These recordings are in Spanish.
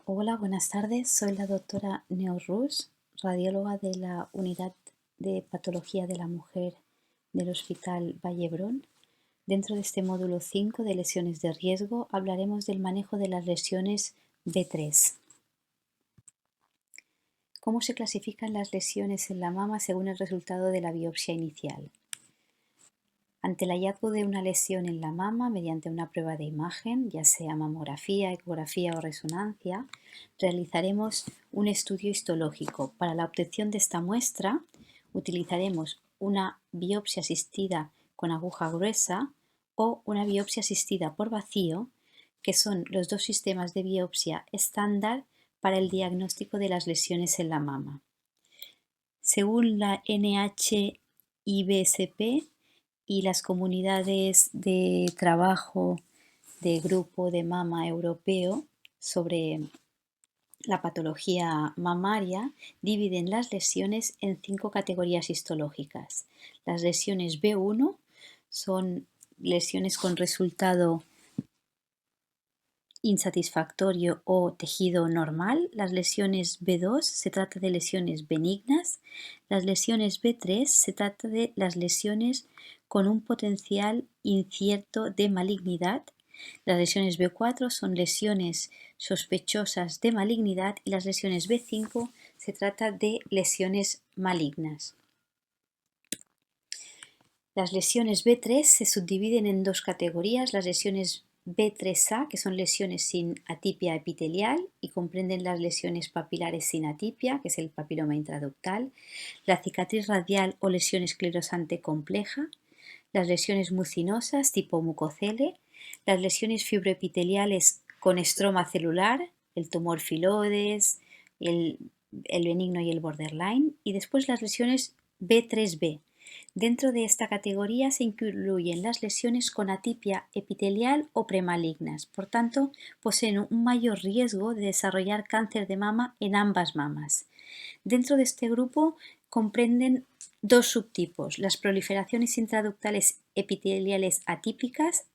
Hola, buenas tardes. Soy la doctora Neus Rus, radióloga de la Unidad de Patología de la Mujer del Hospital Vallebrón. Dentro de este módulo 5 de lesiones de riesgo hablaremos del manejo de las lesiones B3. ¿Cómo se clasifican las lesiones en la mama según el resultado de la biopsia inicial? Ante el hallazgo de una lesión en la mama mediante una prueba de imagen, ya sea mamografía, ecografía o resonancia, realizaremos un estudio histológico. Para la obtención de esta muestra utilizaremos una biopsia asistida con aguja gruesa o una biopsia asistida por vacío, que son los dos sistemas de biopsia estándar para el diagnóstico de las lesiones en la mama. Según la NHIBSP, y las comunidades de trabajo de grupo de mama europeo sobre la patología mamaria dividen las lesiones en 5 categorías histológicas. Las lesiones B1 son lesiones con resultado insatisfactorio o tejido normal. Las lesiones B2 se trata de lesiones benignas. Las lesiones B3 se trata de las lesiones con un potencial incierto de malignidad. Las lesiones B4 son lesiones sospechosas de malignidad y las lesiones B5 se trata de lesiones malignas. Las lesiones B3 se subdividen en dos categorías: las lesiones B3A, que son lesiones sin atipia epitelial y comprenden las lesiones papilares sin atipia, que es el papiloma intraductal, la cicatriz radial o lesión esclerosante compleja, las lesiones mucinosas tipo mucocele, las lesiones fibroepiteliales con estroma celular, el tumor filoides, el benigno y el borderline, y después las lesiones B3B. Dentro de esta categoría se incluyen las lesiones con atipia epitelial o premalignas, por tanto, poseen un mayor riesgo de desarrollar cáncer de mama en ambas mamas. Dentro de este grupo comprenden dos subtipos: las proliferaciones intraductales epiteliales atípicas,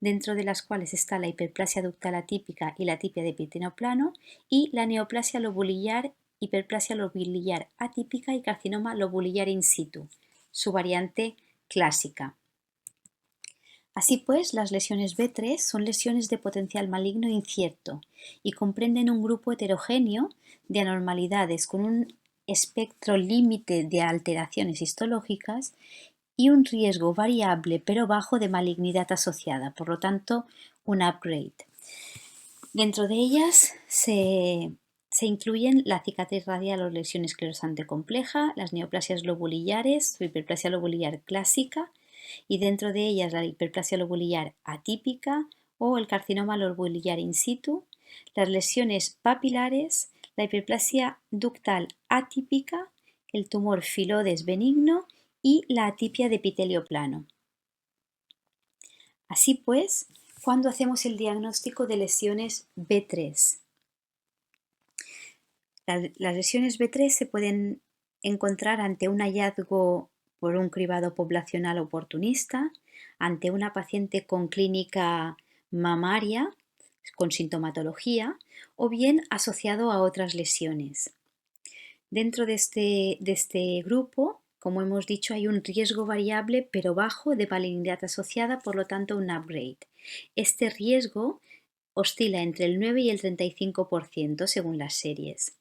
dentro de las cuales está la hiperplasia ductal atípica y la atipia de epitelio plano, y la neoplasia lobulillar, hiperplasia lobulillar atípica y carcinoma lobulillar in situ, su variante clásica. Así pues, las lesiones B3 son lesiones de potencial maligno incierto y comprenden un grupo heterogéneo de anormalidades con un espectro límite de alteraciones histológicas y un riesgo variable pero bajo de malignidad asociada, por lo tanto, un upgrade. Dentro de ellas se incluyen la cicatriz radial o lesión esclerosante compleja, las neoplasias lobulillares o hiperplasia lobulillar clásica, y dentro de ellas la hiperplasia lobulillar atípica o el carcinoma lobulillar in situ, las lesiones papilares, la hiperplasia ductal atípica, el tumor filoides benigno y la atipia de epitelio plano. Así pues, ¿cuándo hacemos el diagnóstico de lesiones B3? Las lesiones B3 se pueden encontrar ante un hallazgo por un cribado poblacional oportunista, ante una paciente con clínica mamaria, con sintomatología, o bien asociado a otras lesiones. Dentro de este grupo, como hemos dicho, hay un riesgo variable pero bajo de malignidad asociada, por lo tanto un upgrade. Este riesgo oscila entre el 9 y el 35% según las series.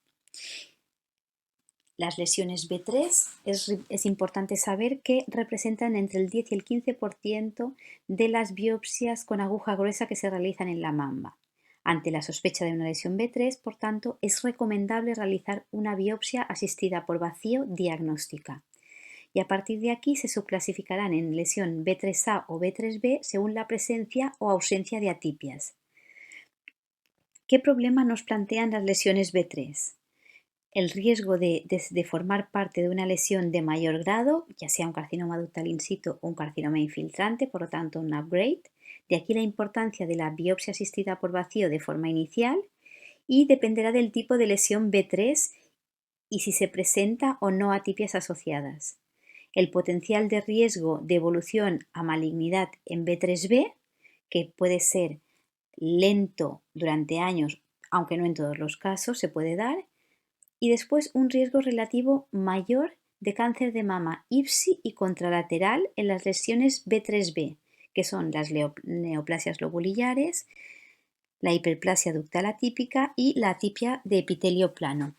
Las lesiones B3 es importante saber que representan entre el 10 y el 15% de las biopsias con aguja gruesa que se realizan en la mama. Ante la sospecha de una lesión B3, por tanto, es recomendable realizar una biopsia asistida por vacío diagnóstica. Y a partir de aquí se subclasificarán en lesión B3A o B3B según la presencia o ausencia de atipias. ¿Qué problema nos plantean las lesiones B3? El riesgo de formar parte de una lesión de mayor grado, ya sea un carcinoma ductal in situ o un carcinoma infiltrante, por lo tanto un upgrade. De aquí la importancia de la biopsia asistida por vacío de forma inicial, y dependerá del tipo de lesión B3 y si se presenta o no atipias asociadas. El potencial de riesgo de evolución a malignidad en B3B, que puede ser lento durante años, aunque no en todos los casos se puede dar, y después un riesgo relativo mayor de cáncer de mama IPSI y contralateral en las lesiones B3B, que son las neoplasias lobulillares, la hiperplasia ductal atípica y la atipia de epitelio plano.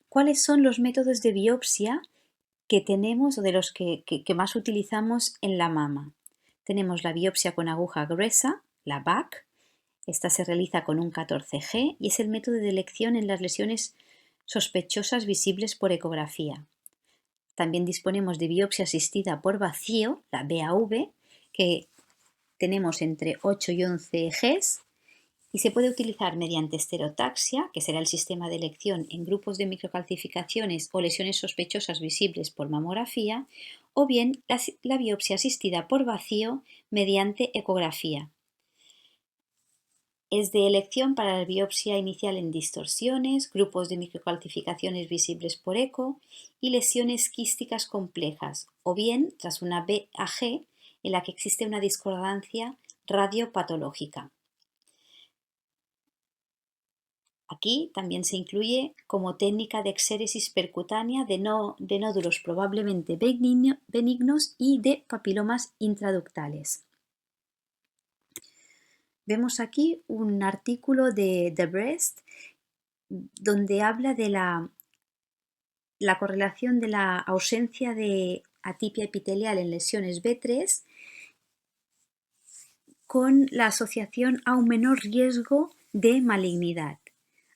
¿Cuáles son los métodos de biopsia que tenemos o de los que más utilizamos en la mama? Tenemos la biopsia con aguja gruesa, la BAC. Esta se realiza con un 14G y es el método de elección en las lesiones sospechosas visibles por ecografía. También disponemos de biopsia asistida por vacío, la BAV, que tenemos entre 8 y 11 Gs y se puede utilizar mediante esterotaxia, que será el sistema de elección en grupos de microcalcificaciones o lesiones sospechosas visibles por mamografía, o bien la biopsia asistida por vacío mediante ecografía. Es de elección para la biopsia inicial en distorsiones, grupos de microcalcificaciones visibles por eco y lesiones quísticas complejas, o bien tras una BAG en la que existe una discordancia radiopatológica. Aquí también se incluye como técnica de exéresis percutánea de nódulos probablemente benignos y de papilomas intraductales. Vemos aquí un artículo de The Breast donde habla de la correlación de la ausencia de atipia epitelial en lesiones B3 con la asociación a un menor riesgo de malignidad.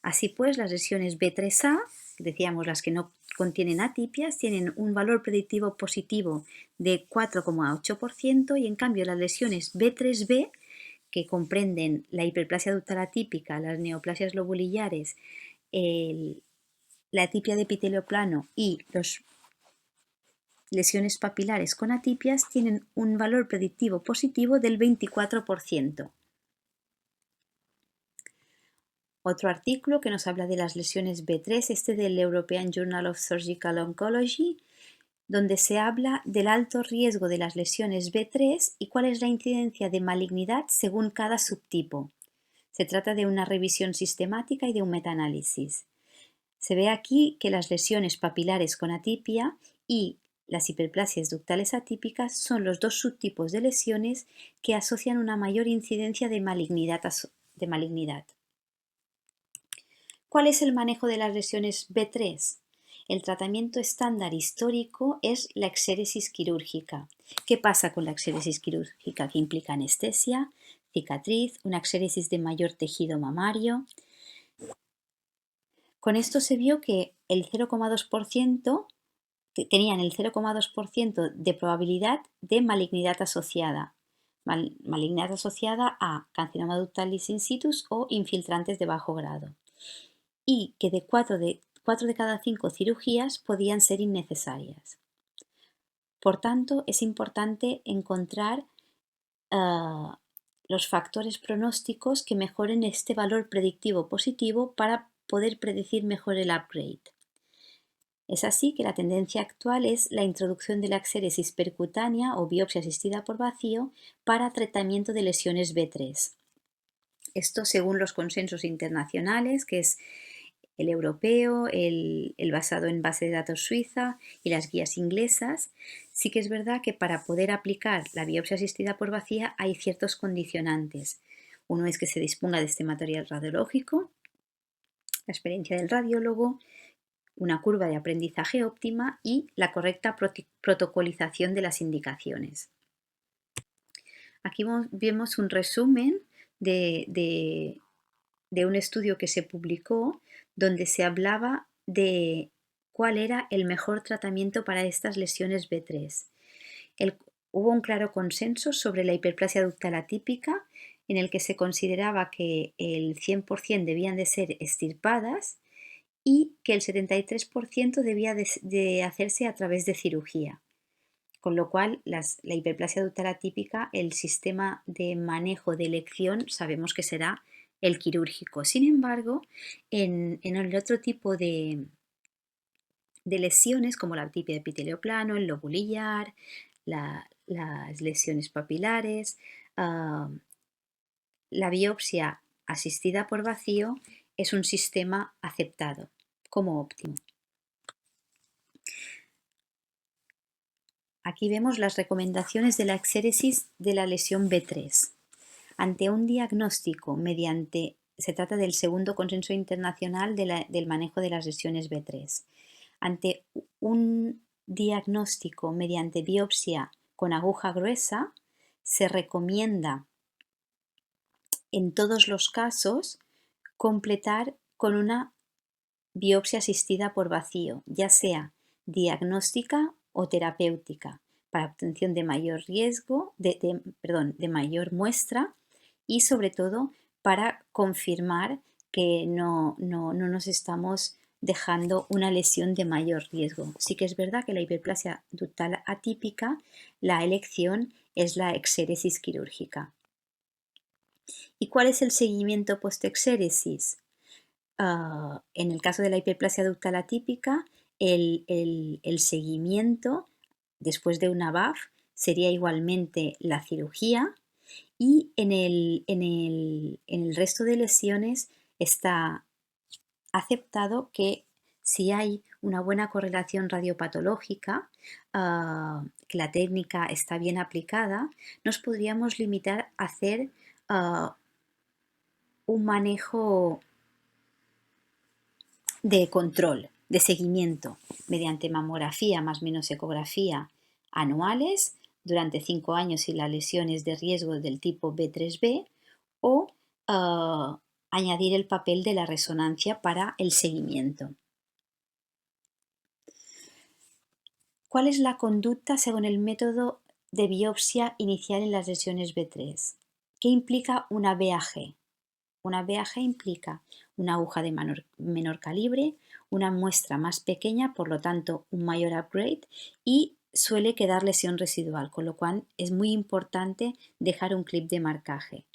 Así pues, las lesiones B3A, decíamos las que no contienen atipias, tienen un valor predictivo positivo de 4,8% y en cambio las lesiones B3B, que comprenden la hiperplasia ductal atípica, las neoplasias lobulillares, la atipia de epitelio plano y las lesiones papilares con atipias tienen un valor predictivo positivo del 24%. Otro artículo que nos habla de las lesiones B3, este del European Journal of Surgical Oncology, donde se habla del alto riesgo de las lesiones B3 y cuál es la incidencia de malignidad según cada subtipo. Se trata de una revisión sistemática y de un metaanálisis. Se ve aquí que las lesiones papilares con atipia y las hiperplasias ductales atípicas son los dos subtipos de lesiones que asocian una mayor incidencia de malignidad. ¿Cuál es el manejo de las lesiones B3? El tratamiento estándar histórico es la exéresis quirúrgica. ¿Qué pasa con la exéresis quirúrgica? Que implica anestesia, cicatriz, una exéresis de mayor tejido mamario. Con esto se vio que el 0,2% tenían el 0,2% de probabilidad de malignidad asociada. Malignidad asociada a carcinoma ductalis in situ o infiltrantes de bajo grado. Y que de 4 de cada 5 cirugías podían ser innecesarias. Por tanto, es importante encontrar los factores pronósticos que mejoren este valor predictivo positivo para poder predecir mejor el upgrade. Es así que la tendencia actual es la introducción de la exéresis percutánea o biopsia asistida por vacío para tratamiento de lesiones B3. Esto según los consensos internacionales, que es el europeo, el basado en base de datos suiza y las guías inglesas. Sí que es verdad que para poder aplicar la biopsia asistida por vacía hay ciertos condicionantes. Uno es que se disponga de este material radiológico, la experiencia del radiólogo, una curva de aprendizaje óptima y la correcta protocolización de las indicaciones. Aquí vemos un resumen de un estudio que se publicó donde se hablaba de cuál era el mejor tratamiento para estas lesiones B3. Hubo un claro consenso sobre la hiperplasia ductal atípica en el que se consideraba que el 100% debían de ser extirpadas y que el 73% debía de hacerse a través de cirugía. Con lo cual, la hiperplasia ductal atípica, el sistema de manejo de elección sabemos que será el quirúrgico. Sin embargo, en el otro tipo de lesiones, como la atipia de epitelio plano, el lobulillar, las lesiones papilares, la biopsia asistida por vacío es un sistema aceptado como óptimo. Aquí vemos las recomendaciones de la exéresis de la lesión B3. Ante un diagnóstico se trata del segundo consenso internacional del manejo de las lesiones B3. Ante un diagnóstico mediante biopsia con aguja gruesa, se recomienda en todos los casos completar con una biopsia asistida por vacío, ya sea diagnóstica o terapéutica, para obtención de mayor riesgo, de mayor muestra y sobre todo para confirmar que no nos estamos dejando una lesión de mayor riesgo. Sí que es verdad que la hiperplasia ductal atípica, la elección es la exéresis quirúrgica. ¿Y cuál es el seguimiento post-exéresis? En el caso de la hiperplasia ductal atípica, el seguimiento después de una BAF sería igualmente la cirugía y en el resto de lesiones está aceptado que si hay una buena correlación radiopatológica, que la técnica está bien aplicada, nos podríamos limitar a hacer un manejo de control, de seguimiento, mediante mamografía más menos ecografía anuales durante 5 años si la lesión es de riesgo del tipo B3B o añadir el papel de la resonancia para el seguimiento. ¿Cuál es la conducta según el método de biopsia inicial en las lesiones B3? ¿Qué implica una BAG? Una BAG implica una aguja de menor calibre, una muestra más pequeña, por lo tanto un mayor upgrade y suele quedar lesión residual, con lo cual es muy importante dejar un clip de marcaje.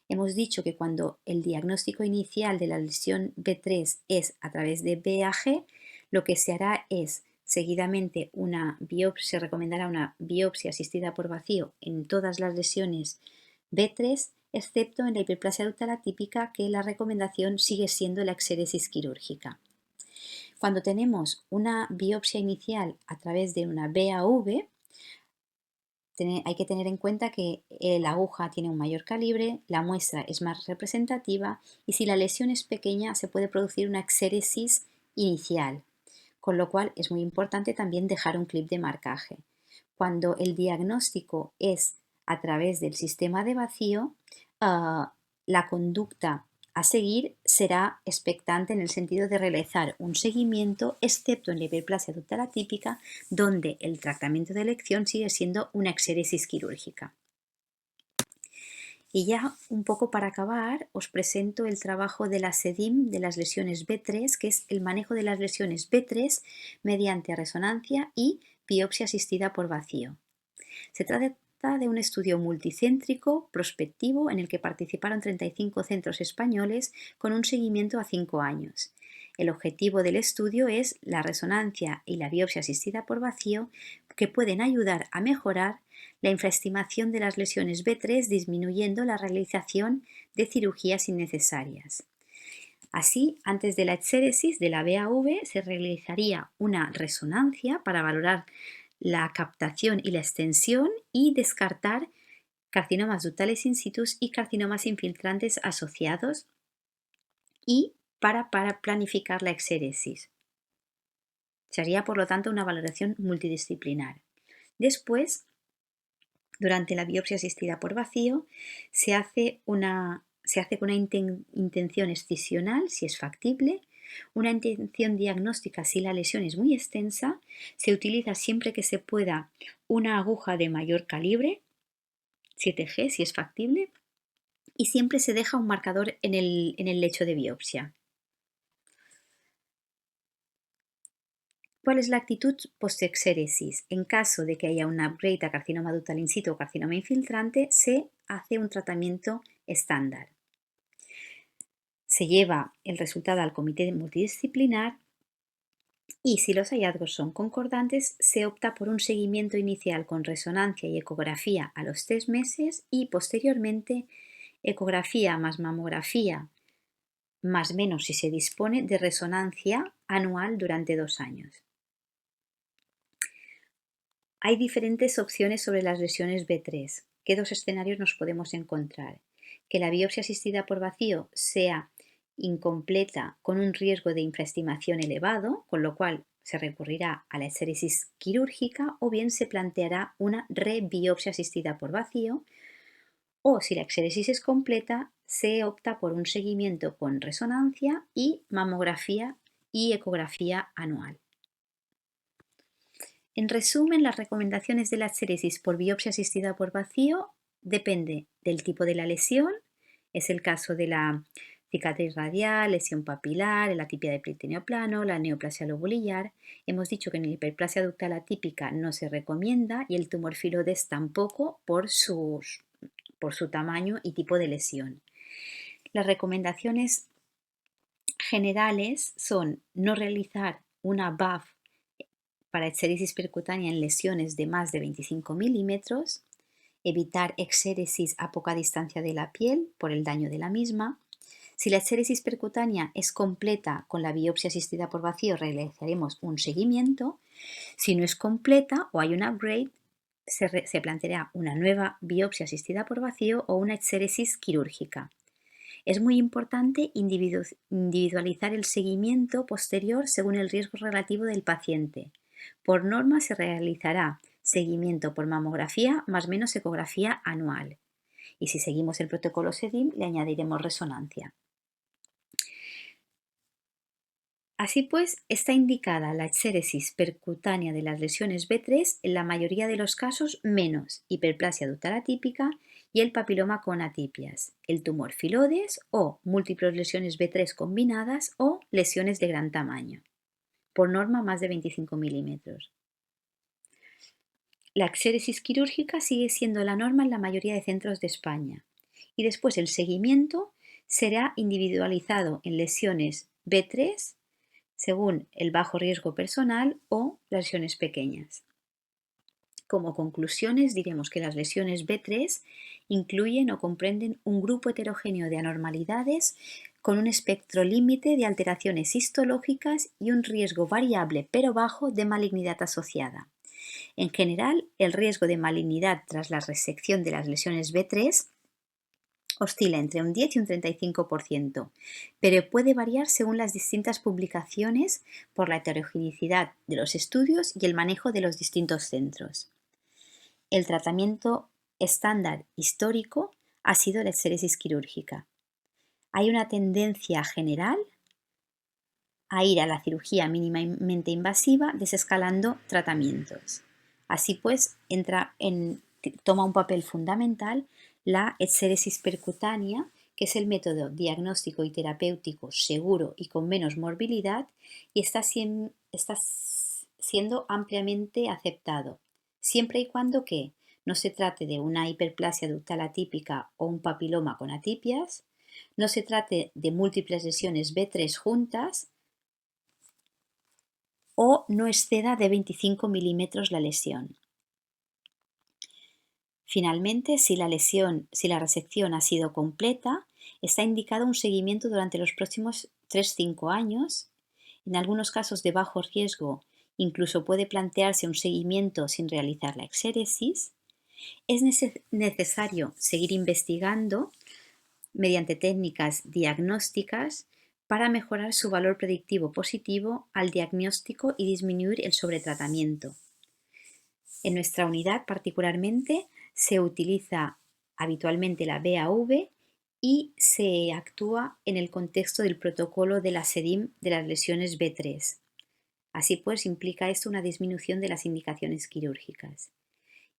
Hemos dicho que cuando el diagnóstico inicial de la lesión B3 es a través de BAG, lo que se hará es seguidamente se recomendará una biopsia asistida por vacío en todas las lesiones B3, excepto en la hiperplasia ductal atípica, que la recomendación sigue siendo la exéresis quirúrgica. Cuando tenemos una biopsia inicial a través de una BAV, hay que tener en cuenta que la aguja tiene un mayor calibre, la muestra es más representativa y si la lesión es pequeña se puede producir una exéresis inicial, con lo cual es muy importante también dejar un clip de marcaje. Cuando el diagnóstico es a través del sistema de vacío, la conducta a seguir será expectante en el sentido de realizar un seguimiento, excepto en la hiperplasia ductal atípica, donde el tratamiento de elección sigue siendo una exéresis quirúrgica. Y ya un poco para acabar, os presento el trabajo de la SEDIM de las lesiones B3, que es el manejo de las lesiones B3 mediante resonancia y biopsia asistida por vacío. Se trata de un estudio multicéntrico prospectivo en el que participaron 35 centros españoles con un seguimiento a 5 años. El objetivo del estudio es la resonancia y la biopsia asistida por vacío, que pueden ayudar a mejorar la infraestimación de las lesiones B3, disminuyendo la realización de cirugías innecesarias. Así, antes de la exéresis de la BAV se realizaría una resonancia para valorar la captación y la extensión y descartar carcinomas ductales in situ y carcinomas infiltrantes asociados y para planificar la exéresis. Se haría, por lo tanto, una valoración multidisciplinar. Después, durante la biopsia asistida por vacío, se hace con una intención excisional, si es factible, una intención diagnóstica si la lesión es muy extensa, se utiliza siempre que se pueda una aguja de mayor calibre, 7G si es factible, y siempre se deja un marcador en el lecho de biopsia. ¿Cuál es la actitud post-exéresis? En caso de que haya un upgrade a carcinoma ductal in situ o carcinoma infiltrante, se hace un tratamiento estándar. Se lleva el resultado al comité multidisciplinar y si los hallazgos son concordantes, se opta por un seguimiento inicial con resonancia y ecografía a los 3 meses y posteriormente ecografía más mamografía más menos si se dispone de resonancia anual durante 2 años. Hay diferentes opciones sobre las lesiones B3. ¿Qué dos escenarios nos podemos encontrar? Que la biopsia asistida por vacío sea incompleta con un riesgo de infraestimación elevado, con lo cual se recurrirá a la exéresis quirúrgica o bien se planteará una rebiopsia asistida por vacío o si la exéresis es completa se opta por un seguimiento con resonancia y mamografía y ecografía anual. En resumen, las recomendaciones de la exéresis por biopsia asistida por vacío depende del tipo de la lesión, es el caso de la cicatriz radial, lesión papilar, la atipia de peritoneo plano, la neoplasia lobulillar. Hemos dicho que en la hiperplasia ductal atípica no se recomienda y el tumor filodes tampoco por su tamaño y tipo de lesión. Las recomendaciones generales son no realizar una BAF para exéresis percutánea en lesiones de más de 25 milímetros, evitar exéresis a poca distancia de la piel por el daño de la misma. Si la exéresis percutánea es completa con la biopsia asistida por vacío, realizaremos un seguimiento. Si no es completa o hay un upgrade, se planteará una nueva biopsia asistida por vacío o una exéresis quirúrgica. Es muy importante individualizar el seguimiento posterior según el riesgo relativo del paciente. Por norma se realizará seguimiento por mamografía más menos ecografía anual. Y si seguimos el protocolo SEDIM, le añadiremos resonancia. Así pues, está indicada la exéresis percutánea de las lesiones B3 en la mayoría de los casos menos hiperplasia ductal atípica y el papiloma con atipias, el tumor filodes o múltiples lesiones B3 combinadas o lesiones de gran tamaño, por norma más de 25 milímetros. La exéresis quirúrgica sigue siendo la norma en la mayoría de centros de España y después el seguimiento será individualizado en lesiones B3 según el bajo riesgo personal o lesiones pequeñas. Como conclusiones diremos que las lesiones B3 incluyen o comprenden un grupo heterogéneo de anormalidades con un espectro límite de alteraciones histológicas y un riesgo variable pero bajo de malignidad asociada. En general, el riesgo de malignidad tras la resección de las lesiones B3 oscila entre un 10 y un 35%, pero puede variar según las distintas publicaciones por la heterogeneidad de los estudios y el manejo de los distintos centros. El tratamiento estándar histórico ha sido la exéresis quirúrgica. Hay una tendencia general a ir a la cirugía mínimamente invasiva desescalando tratamientos. Así pues, toma un papel fundamental la exéresis percutánea, que es el método diagnóstico y terapéutico seguro y con menos morbilidad y está siendo ampliamente aceptado, siempre y cuando que no se trate de una hiperplasia ductal atípica o un papiloma con atipias, no se trate de múltiples lesiones B3 juntas o no exceda de 25 milímetros la lesión. Finalmente, si la resección ha sido completa, está indicado un seguimiento durante los próximos 3-5 años. En algunos casos de bajo riesgo, incluso puede plantearse un seguimiento sin realizar la exéresis. Es necesario seguir investigando mediante técnicas diagnósticas para mejorar su valor predictivo positivo al diagnóstico y disminuir el sobretratamiento. En nuestra unidad particularmente se utiliza habitualmente la BAV y se actúa en el contexto del protocolo de la SEDIM de las lesiones B3. Así pues, implica esto una disminución de las indicaciones quirúrgicas.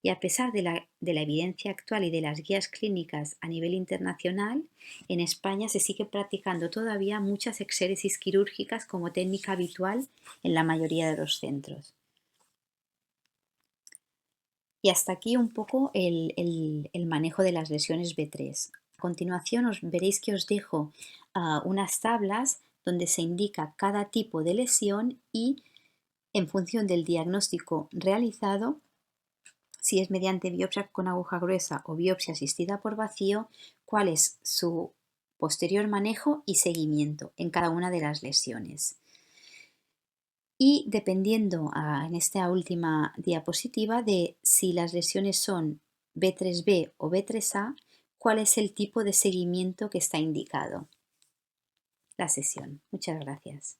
Y a pesar de la evidencia actual y de las guías clínicas a nivel internacional, en España se sigue practicando todavía muchas exéresis quirúrgicas como técnica habitual en la mayoría de los centros. Y hasta aquí un poco el manejo de las lesiones B3. A continuación veréis que os dejo unas tablas donde se indica cada tipo de lesión y en función del diagnóstico realizado, si es mediante biopsia con aguja gruesa o biopsia asistida por vacío, cuál es su posterior manejo y seguimiento en cada una de las lesiones. Y dependiendo en esta última diapositiva de si las lesiones son B3B o B3A, cuál es el tipo de seguimiento que está indicado la sesión. Muchas gracias.